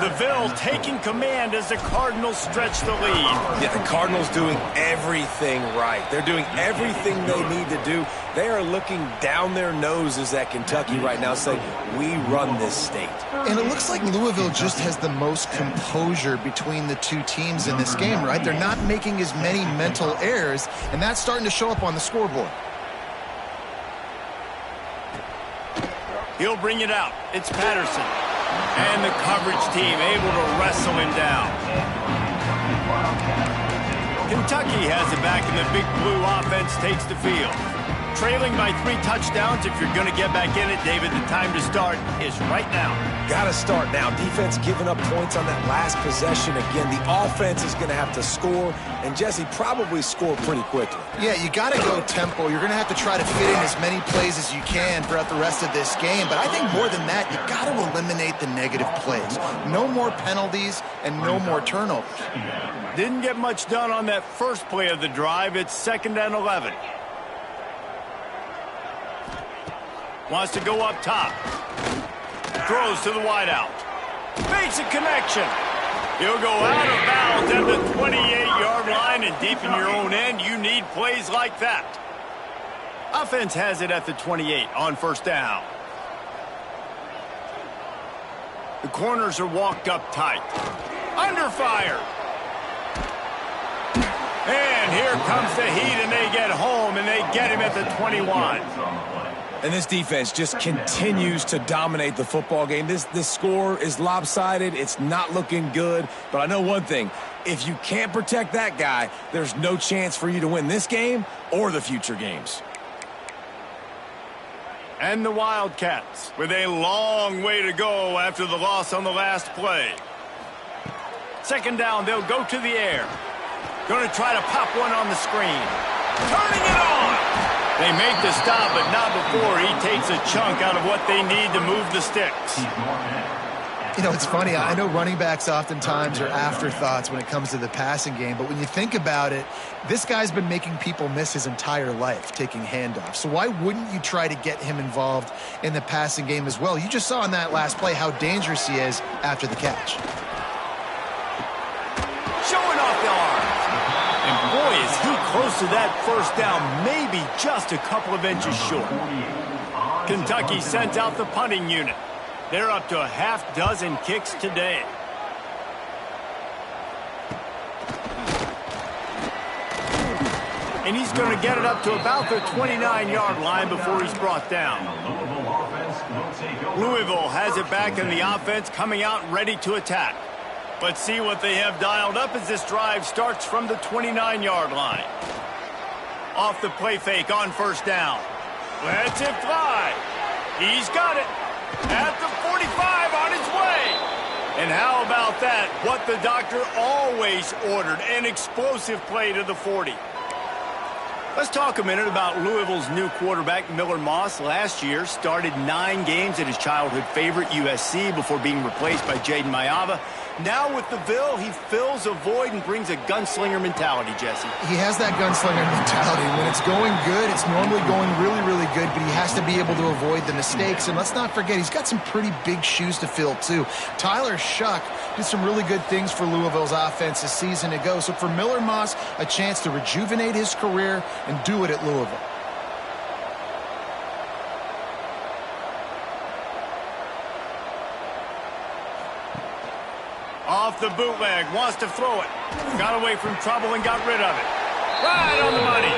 The Ville taking command as the Cardinals stretch the lead. Yeah, the Cardinals doing everything right. They're doing everything they need to do. They are looking down their noses at Kentucky right now saying, we run this state. And it looks like Louisville just has the most composure between the 2 teams in this game, right? They're not making as many mental errors, and that's starting to show up on the scoreboard. He'll bring it out. It's Patterson. And the coverage team able to wrestle him down. Kentucky has it back, and the big blue offense takes the field. Trailing by 3 touchdowns. If you're going to get back in it, David, the time to start is right now. Got to start now. Defense giving up points on that last possession. Again, the offense is going to have to score, and Jesse probably score pretty quickly. Yeah, you got to go tempo. You're going to have to try to fit in as many plays as you can throughout the rest of this game. But I think more than that, you got to eliminate the negative plays. No more penalties and no more turnovers. Didn't get much done on that first play of the drive. It's 2nd and 11. Wants to go up top. Throws to the wideout. Makes a connection. He'll go out of bounds at the 28-yard line, and deep in your own end, you need plays like that. Offense has it at the 28 on 1st down. The corners are walked up tight. Under fire. And here comes the heat, and they get home, and they get him at the 21. And this defense just continues to dominate the football game. This score is lopsided. It's not looking good. But I know one thing. If you can't protect that guy, there's no chance for you to win this game or the future games. And the Wildcats with a long way to go after the loss on the last play. 2nd down, they'll go to the air. Going to try to pop one on the screen. Turning it on. They make the stop, but not before he takes a chunk out of what they need to move the sticks. You know, it's funny. I know running backs oftentimes are afterthoughts when it comes to the passing game, but when you think about it, this guy's been making people miss his entire life taking handoffs. So why wouldn't you try to get him involved in the passing game as well? You just saw in that last play how dangerous he is after the catch. Showing off the arms. And boy, is he close to that 1st down, maybe just a couple of inches short. Kentucky sends out the punting unit. They're up to a half-dozen kicks today. And he's going to get it up to about the 29-yard line before he's brought down. Louisville has it back in the offense, coming out ready to attack. Let's see what they have dialed up as this drive starts from the 29-yard line. Off the play fake on first down. Lets it fly. He's got it. At the 45 on his way. And how about that? What the doctor always ordered, an explosive play to the 40. Let's talk a minute about Louisville's new quarterback, Miller Moss. Last year, started 9 games at his childhood favorite, USC, before being replaced by Jaden Mayava. Now with the Ville, he fills a void and brings a gunslinger mentality, Jesse. He has that gunslinger mentality. When it's going good, it's normally going really, really good, but he has to be able to avoid the mistakes. And let's not forget, he's got some pretty big shoes to fill, too. Tyler Shuck did some really good things for Louisville's offense a season ago. So for Miller Moss, a chance to rejuvenate his career and do it at Louisville. Off the bootleg, wants to throw it. Got away from trouble and got rid of it. Right on the money.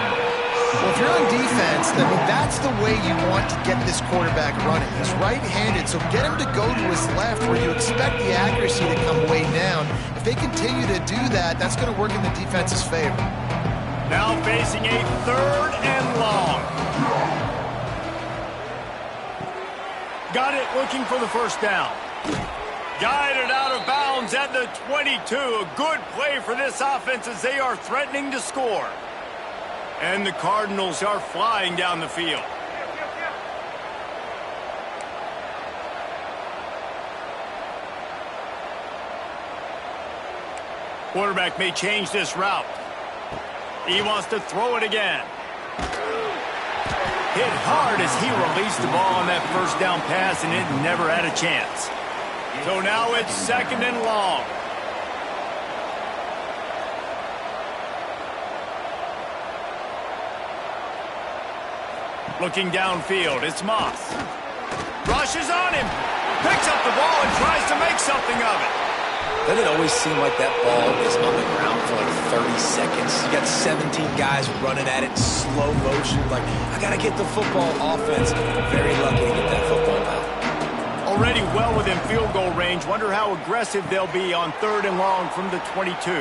Well, if you're on defense, I mean, that's the way you want to get this quarterback running. He's right-handed, so get him to go to his left where you expect the accuracy to come way down. If they continue to do that, that's going to work in the defense's favor. Now facing a 3rd and long. Got it, looking for the first down. Guided out of bounds at the 22. A good play for this offense as they are threatening to score. And the Cardinals are flying down the field. Quarterback may change this route. He wants to throw it again. Hit hard as he released the ball on that first down pass, and it never had a chance. So now it's 2nd and long. Looking downfield, it's Moss. Rushes on him. Picks up the ball and tries to make something of it. Doesn't it always seem like that ball is on the ground for like 30 seconds? You got 17 guys running at it, slow motion. Like, I got to get the football. Offense, very lucky to get that football out. Already well within field goal range. Wonder how aggressive they'll be on 3rd and long from the 22.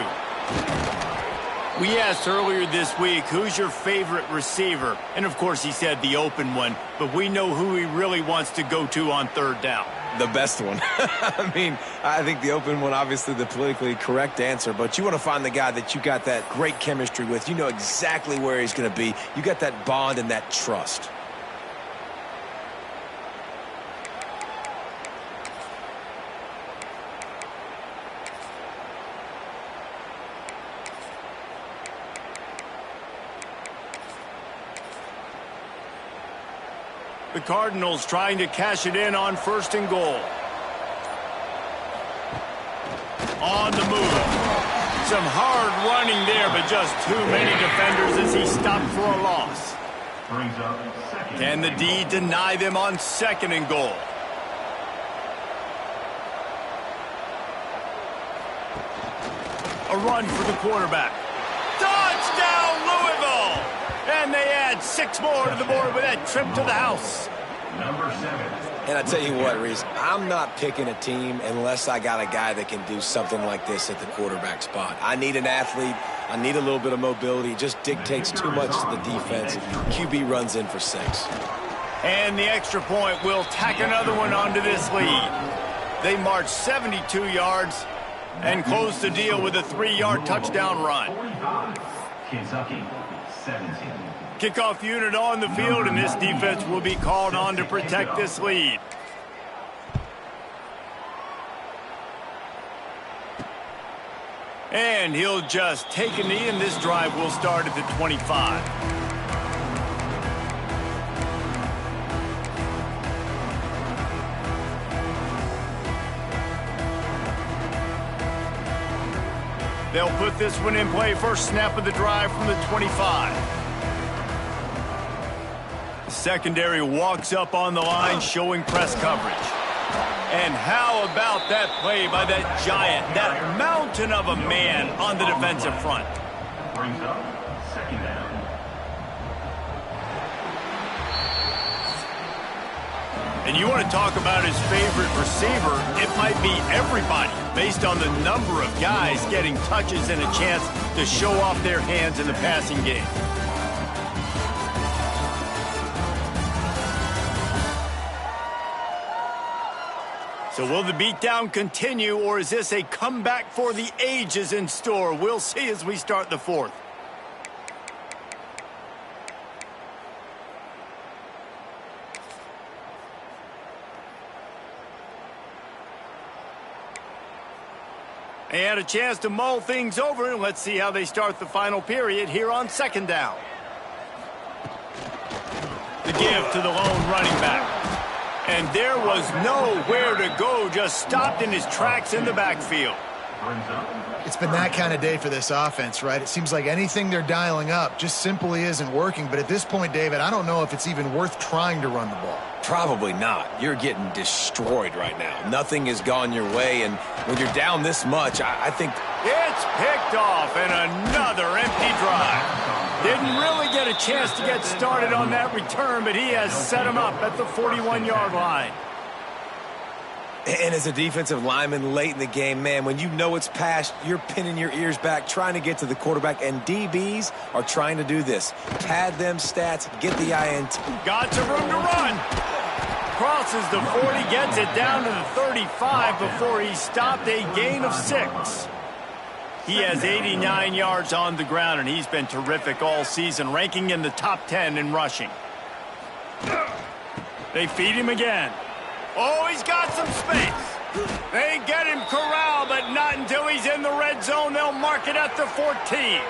We asked earlier this week, who's your favorite receiver? And, of course, he said the open one. But we know who he really wants to go to on 3rd down. The best one. I mean, I think the open one, obviously the politically correct answer, but you want to find the guy that you got that great chemistry with. You know exactly where he's going to be. You got that bond and that trust. The Cardinals trying to cash it in on 1st and goal. On the move. Some hard running there, but just too many defenders as he stopped for a loss. Can the D deny them on 2nd and goal? A run for the quarterback. Touchdown, Louisville! And they add 6 more to the board with that trip to the house. Number 7. And I tell you what, Reese, I'm not picking a team unless I got a guy that can do something like this at the quarterback spot. I need an athlete. I need a little bit of mobility. It just dictates too much to the defense. QB runs in for 6. And the extra point will tack another one onto this lead. They march 72 yards and close the deal with a 3-yard touchdown run. Kentucky, 17. Kickoff unit on the field, and this defense will be called on to protect this lead. And he'll just take a knee, and this drive will start at the 25. They'll put this one in play. First snap of the drive from the 25. Secondary walks up on the line, showing press coverage. And how about that play by that giant, that mountain of a man on the defensive front? Brings up 2nd down. And you want to talk about his favorite receiver, it might be everybody based on the number of guys getting touches and a chance to show off their hands in the passing game. So will the beatdown continue, or is this a comeback for the ages in store? We'll see as we start the fourth. And a chance to mull things over, and let's see how they start the final period here on second down. The give to the lone running back. And there was nowhere to go, just stopped in his tracks in the backfield. It's been that kind of day for this offense, right? It seems like anything they're dialing up just simply isn't working. But at this point, David, I don't know if it's even worth trying to run the ball. Probably not. You're getting destroyed right now. Nothing has gone your way, and when you're down this much, I think... It's picked off, and another empty drive. Didn't really get a chance to get started on that return, but he has set him up at the 41-yard line. And as a defensive lineman late in the game, man, when you know it's past, you're pinning your ears back, trying to get to the quarterback, and DBs are trying to do this. Pad them stats, get the INT. Got some room to run. Crosses the 40, gets it down to the 35 before he stopped, a gain of 6. He has 89 yards on the ground, and he's been terrific all season, ranking in the top 10 in rushing. They feed him again. Oh, he's got some space. They get him corralled, but not until he's in the red zone. They'll mark it at the 14.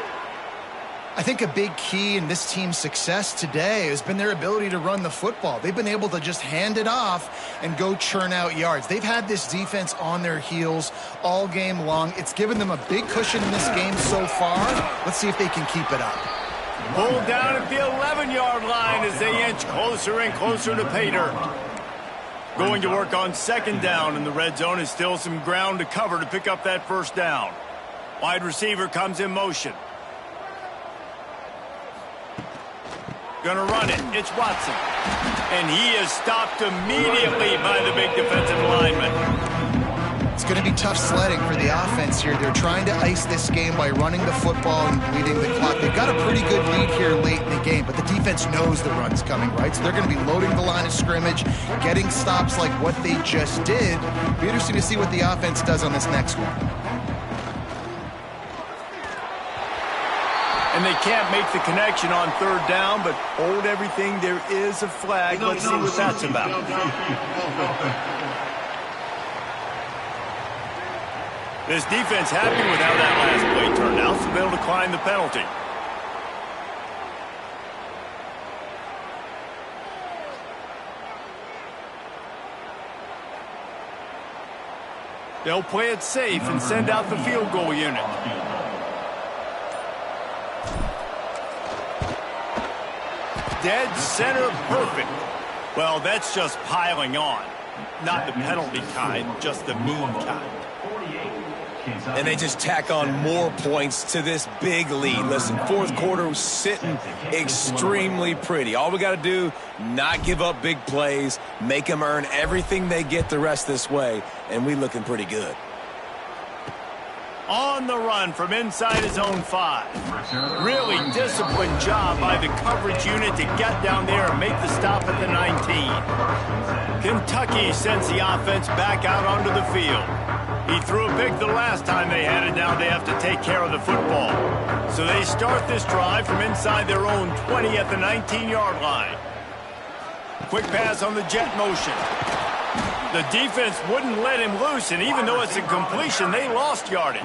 I think a big key in this team's success today has been their ability to run the football. They've been able to just hand it off and go churn out yards. They've had this defense on their heels all game long. It's given them a big cushion in this game so far. Let's see if they can keep it up. Pulled down at the 11-yard line as they inch closer and closer to pay dirt. Going to work on second down, and the red zone is still some ground to cover to pick up that first down. Wide receiver comes in motion. Gonna run it. It's Watson. And he is stopped immediately by the big defensive lineman. It's going to be tough sledding for the offense here. They're trying to ice this game by running the football and bleeding the clock. They've got a pretty good lead here late in the game, but the defense knows the run's coming, right? So they're going to be loading the line of scrimmage, getting stops like what they just did. It'll be interesting to see what the offense does on this next one. And they can't make the connection on third down, but hold everything. There is a flag. Let's see what that's about. This defense happy with how that last play turned out, so they'll decline the penalty. They'll play it safe and send out the field goal unit. Dead center perfect. Well, that's just piling on. Not the penalty kind, just the mean kind. And they just tack on more points to this big lead. Listen, fourth quarter was sitting extremely pretty. All we got to do, not give up big plays, make them earn everything they get the rest this way, and we looking pretty good. On the run from inside his own 5. Really disciplined job by the coverage unit to get down there and make the stop at the 19. Kentucky sends the offense back out onto the field. He threw a pick the last time they had it. Now they have to take care of the football. So they start this drive from inside their own 20 at the 19-yard line. Quick pass on the jet motion. The defense wouldn't let him loose, and even though it's a completion, they lost yardage.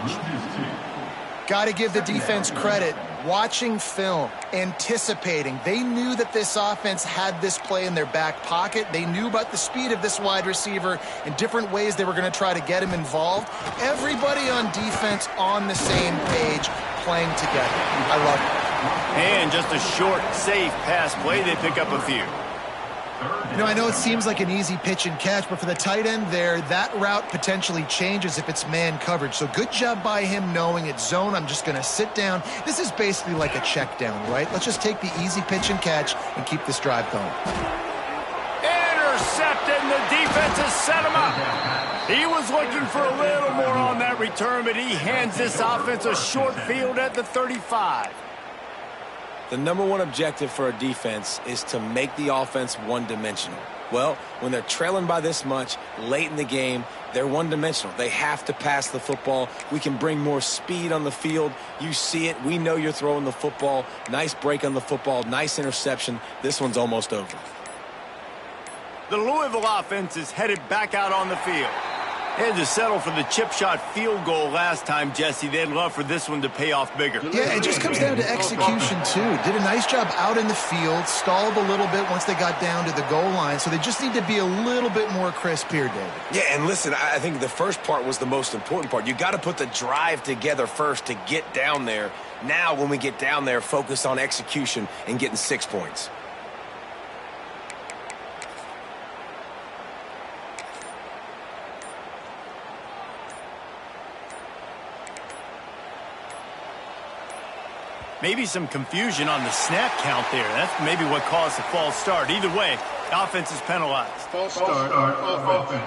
Got to give the defense credit. Watching film, anticipating. They knew that this offense had this play in their back pocket. They knew about the speed of this wide receiver and different ways they were going to try to get him involved. Everybody on defense on the same page, playing together. I love it. And just a short, safe pass play. They pick up a few. You know, I know it seems like an easy pitch and catch, but for the tight end there, that route potentially changes if it's man coverage. So good job by him knowing it's zone. I'm just going to sit down. This is basically like a check down, right? Let's just take the easy pitch and catch and keep this drive going. Intercepted, defense has set him up. He was looking for a little more on that return, but he hands this offense a short field at the 35. The number one objective for a defense is to make the offense one-dimensional. Well, when they're trailing by this much late in the game, they're one-dimensional. They have to pass the football. We can bring more speed on the field. You see it. We know you're throwing the football. Nice break on the football. Nice interception. This one's almost over. The Louisville offense is headed back out on the field. They had to settle for the chip shot field goal last time, Jesse. They'd love for this one to pay off bigger. Yeah, it just comes down to execution, too. Did a nice job out in the field, stalled a little bit once they got down to the goal line, so they just need to be a little bit more crisp here, David. Yeah, and listen, I think the first part was the most important part. You got to put the drive together first to get down there. Now, when we get down there, focus on execution and getting 6 points. Maybe some confusion on the snap count there. That's maybe what caused the false start. Either way, offense is penalized. False start offense.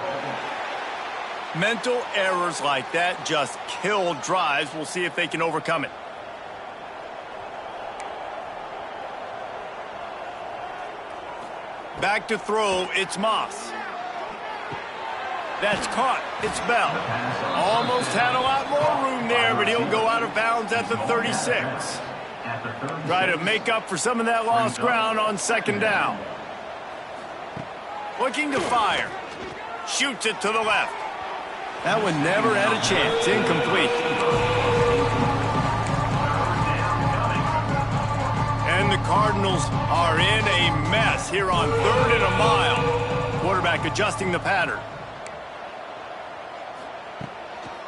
Mental errors like that just kill drives. We'll see if they can overcome it. Back to throw, it's Moss. That's caught. It's Bell. Almost had a lot more room there, but he'll go out of bounds at the 36. Try to make up for some of that lost ground on second down. Looking to fire. Shoots it to the left. That one never had a chance. Incomplete. And the Cardinals are in a mess here on 3rd and a mile. Quarterback adjusting the pattern.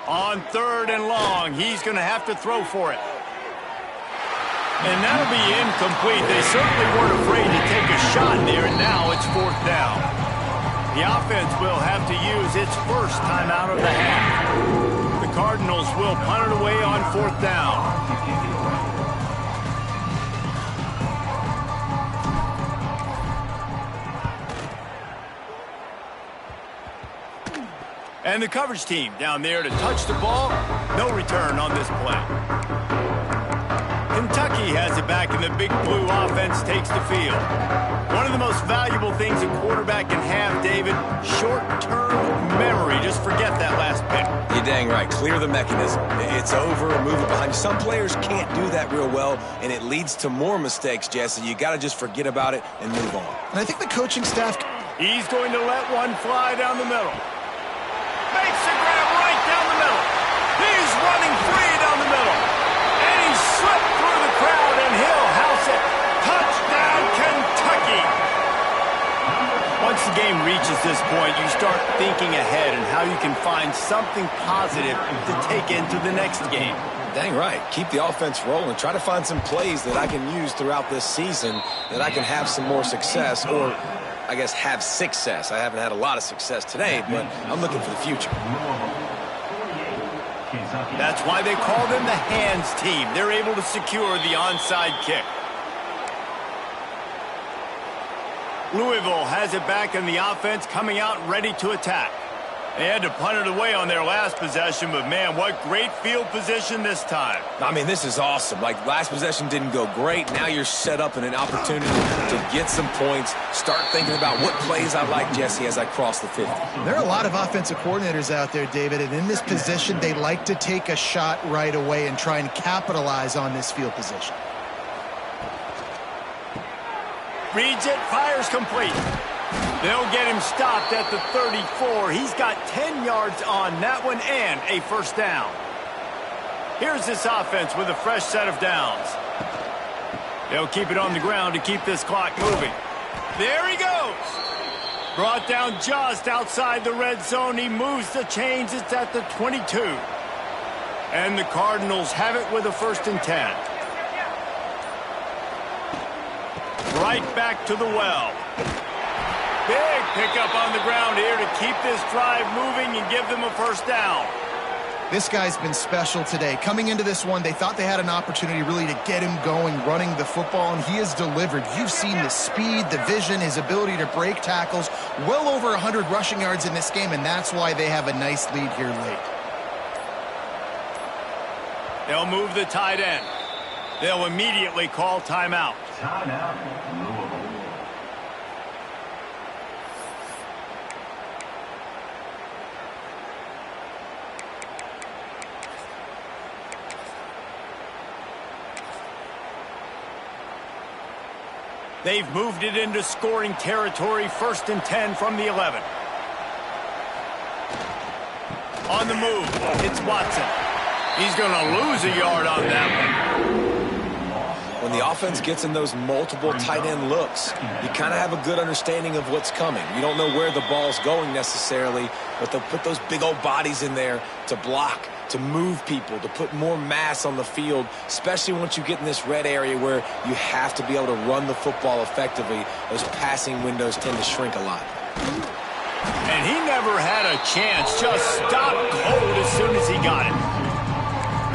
On 3rd and long, he's going to have to throw for it. And that'll be incomplete. They certainly weren't afraid to take a shot there, and now it's 4th down. The offense will have to use its first timeout of the half. The Cardinals will punt it away on 4th down. And the coverage team down there to touch the ball. No return on this play. Kentucky has it back, and the big blue offense takes the field. One of the most valuable things a quarterback can have, David, short-term memory. Just forget that last pick. You're dang right. Clear the mechanism. It's over, move it behind. Some players can't do that real well, and it leads to more mistakes, Jesse. You got to just forget about it and move on. And I think the coaching staff... He's going to let one fly down the middle. Makes the grab right down the middle. He's running free down the middle. And he slipped through the crowd, and he'll house it. Touchdown, Kentucky. Once the game reaches this point, you start thinking ahead and how you can find something positive to take into the next game. Dang right. Keep the offense rolling. Try to find some plays that I can use throughout this season that I can have some more success, or I guess have success. I haven't had a lot of success today, but I'm looking for the future. That's why they call them the hands team. They're able to secure the onside kick. Louisville has it back in the offense, coming out ready to attack. They had to punt it away on their last possession, but man, what great field position this time. I mean, this is awesome. Like, last possession didn't go great. Now you're set up in an opportunity to get some points. Start thinking about what plays I like, Jesse, as I cross the 50. There are a lot of offensive coordinators out there, David, and in this position, they like to take a shot right away and try and capitalize on this field position. Reads it, fires complete. They'll get him stopped at the 34. He's got 10 yards on that one and a first down. Here's this offense with a fresh set of downs. They'll keep it on the ground to keep this clock moving. There he goes. Brought down just outside the red zone. He moves the chains. It's at the 22. And the Cardinals have it with a 1st and 10. Right back to the well. Big pickup on the ground here to keep this drive moving and give them a first down. This guy's been special today. Coming into this one, they thought they had an opportunity really to get him going, running the football, and he has delivered. You've seen the speed, the vision, his ability to break tackles. Well over 100 rushing yards in this game, and that's why they have a nice lead here late. They'll move the tight end. They'll immediately call timeout. Timeout, Louisville. They've moved it into scoring territory, 1st and 10 from the 11. On the move, it's Watson. He's going to lose a yard on that one. When the offense gets in those multiple tight end looks, you kind of have a good understanding of what's coming. You don't know where the ball's going necessarily, but they'll put those big old bodies in there to block, to move people, to put more mass on the field, especially once you get in this red area where you have to be able to run the football effectively. Those passing windows tend to shrink a lot. And he never had a chance, just stopped cold as soon as he got it.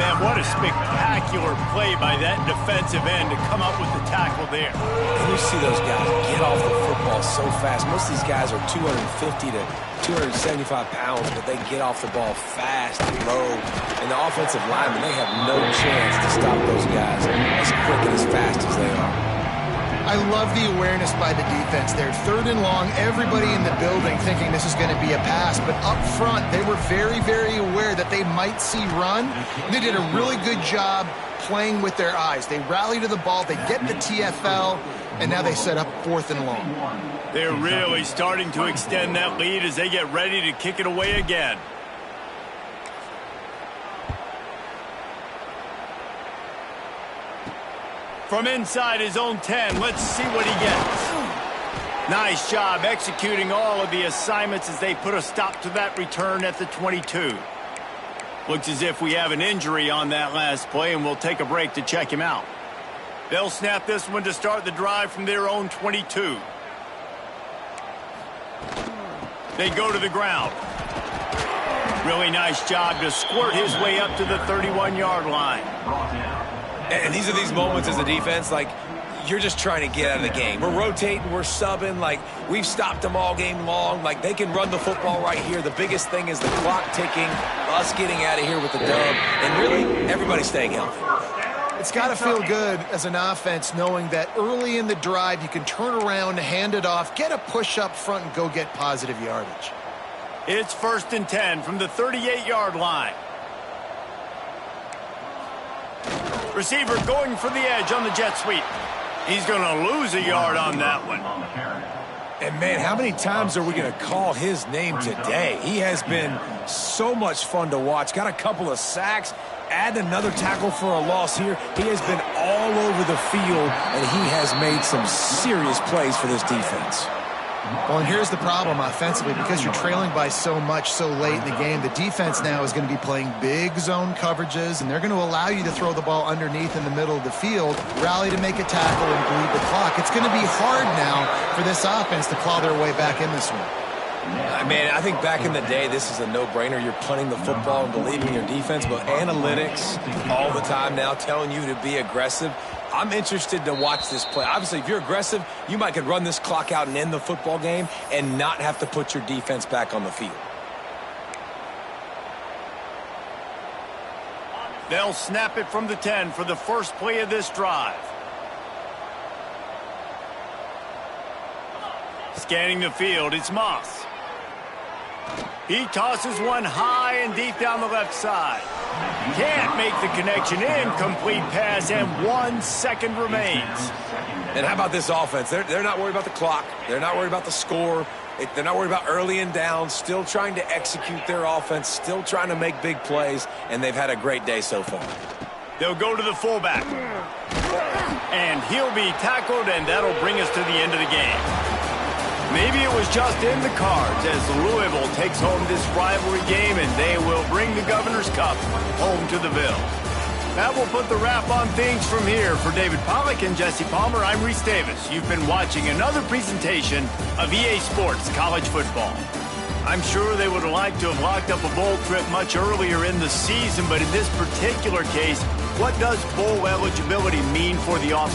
Man, what a spectacular play by that defensive end to come up with the tackle there. And you see those guys get off the football so fast. Most of these guys are 250 to 275 pounds, but they get off the ball fast and low. And the offensive linemen, they have no chance to stop those guys as quick and as fast as they are. I love the awareness by the defense there. 3rd and long, everybody in the building thinking this is going to be a pass, but up front, they were very, very aware that they might see run. They did a really good job playing with their eyes. They rally to the ball, they get the TFL, and now they set up 4th and long. They're really starting to extend that lead as they get ready to kick it away again. From inside his own 10, let's see what he gets. Nice job executing all of the assignments as they put a stop to that return at the 22. Looks as if we have an injury on that last play, and we'll take a break to check him out. They'll snap this one to start the drive from their own 22. They go to the ground. Really nice job to squirt his way up to the 31-yard line. And these are these moments as a defense, like, you're just trying to get out of the game. We're rotating, we're subbing, like, we've stopped them all game long. Like, they can run the football right here. The biggest thing is the clock ticking, us getting out of here with the dub, and really, everybody staying healthy. It's got to feel good as an offense knowing that early in the drive you can turn around, hand it off, get a push up front, and go get positive yardage. It's 1st and 10 from the 38-yard line. Receiver going for the edge on the jet sweep. He's going to lose a yard on that one. And, man, how many times are we going to call his name today? He has been so much fun to watch. Got a couple of sacks. Add another tackle for a loss here. He has been all over the field, and he has made some serious plays for this defense. Well, and here's the problem offensively. Because you're trailing by so much so late in the game, the defense now is going to be playing big zone coverages, and they're going to allow you to throw the ball underneath in the middle of the field, rally to make a tackle, and bleed the clock. It's going to be hard now for this offense to claw their way back in this one. Man, I think back in the day, this is a no-brainer. You're punting the football and believing in your defense, but analytics all the time now telling you to be aggressive. I'm interested to watch this play. Obviously, if you're aggressive, you might could run this clock out and end the football game and not have to put your defense back on the field. They'll snap it from the 10 for the first play of this drive. Scanning the field, it's Moss. He tosses one high and deep down the left side. Can't make the connection. Incomplete pass, and 1 second remains. And how about this offense? They're not worried about the clock. They're not worried about the score. They're not worried about early and down. Still trying to execute their offense. Still trying to make big plays, and they've had a great day so far. They'll go to the fullback. And he'll be tackled, and that'll bring us to the end of the game. Maybe it was just in the cards as Louisville takes home this rivalry game, and they will bring the Governor's Cup home to the Ville. That will put the wrap on things from here. For David Pollack and Jesse Palmer, I'm Reese Davis. You've been watching another presentation of EA Sports College Football. I'm sure they would have liked to have locked up a bowl trip much earlier in the season, but in this particular case, what does bowl eligibility mean for the offseason?